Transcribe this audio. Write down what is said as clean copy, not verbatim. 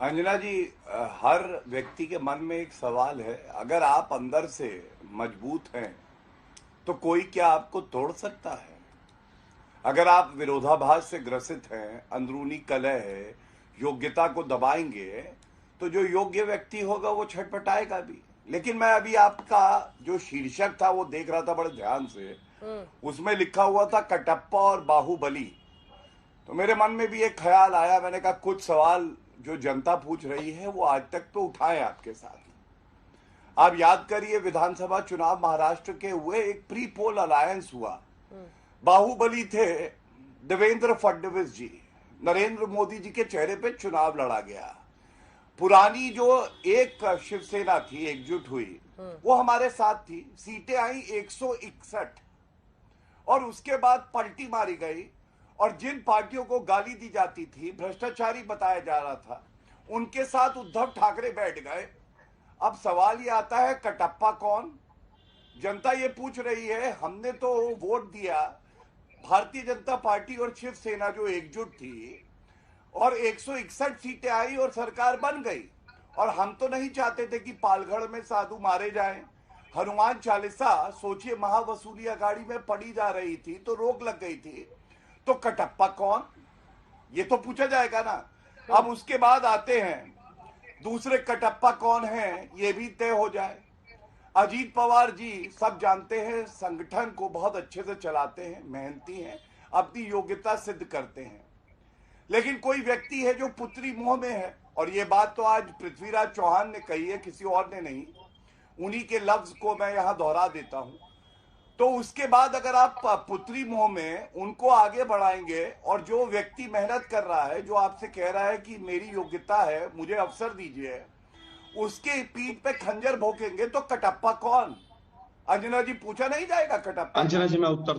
अंजना जी, हर व्यक्ति के मन में एक सवाल है। अगर आप अंदर से मजबूत हैं तो कोई क्या आपको तोड़ सकता है? अगर आप विरोधाभास से ग्रसित हैं, अंदरूनी कलह है, योग्यता को दबाएंगे तो जो योग्य व्यक्ति होगा वो छटपटाएगा भी। लेकिन मैं अभी आपका जो शीर्षक था वो देख रहा था बड़े ध्यान से। उसमें लिखा हुआ था कटप्पा और बाहुबली। तो मेरे मन में भी एक ख्याल आया। मैंने कहा कुछ सवाल जो जनता पूछ रही है वो आज तक तो उठाएं आपके साथ। आप याद करिए, विधानसभा चुनाव महाराष्ट्र के हुए, एक प्री पोल अलायंस हुआ। बाहुबली थे देवेंद्र फडणवीस जी, नरेंद्र मोदी जी के चेहरे पे चुनाव लड़ा गया। पुरानी जो एक शिवसेना थी, एकजुट हुई, वो हमारे साथ थी। सीटें आई 161 और उसके बाद पलटी मारी गई। और जिन पार्टियों को गाली दी जाती थी, भ्रष्टाचारी बताया जा रहा था, उनके साथ उद्धव ठाकरे बैठ गए। अब सवाल ये आता है, कटप्पा कौन? जनता ये पूछ रही है। हमने तो वोट दिया भारतीय जनता पार्टी और शिवसेना जो एकजुट थी, और 161 सीटें आई और सरकार बन गई। और हम तो नहीं चाहते थे कि पालघर में साधु मारे जाएं। हनुमान चालीसा सोचिए, महावसूलिया गाड़ी में पड़ी जा रही थी तो रोक लग गई थी। तो कटप्पा कौन, ये तो पूछा जाएगा ना। अब उसके बाद आते हैं दूसरे कटप्पा कौन है, ये भी तय हो जाए। अजीत पवार जी सब जानते हैं, संगठन को बहुत अच्छे से चलाते हैं, मेहनती हैं, अपनी योग्यता सिद्ध करते हैं। लेकिन कोई व्यक्ति है जो पुत्री मोह में है, और ये बात तो आज पृथ्वीराज चौहान ने कही है, किसी और ने नहीं। उन्हीं के लफ्ज को मैं यहां दोहरा देता हूं। तो उसके बाद अगर आप पुत्री मोह में उनको आगे बढ़ाएंगे, और जो व्यक्ति मेहनत कर रहा है, जो आपसे कह रहा है कि मेरी योग्यता है, मुझे अवसर दीजिए, उसके पीठ पे खंजर भोंकेंगे तो कटप्पा कौन? अंजना जी, पूछा नहीं जाएगा कटप्पा अंजना कौन? जी, मैं उत्तर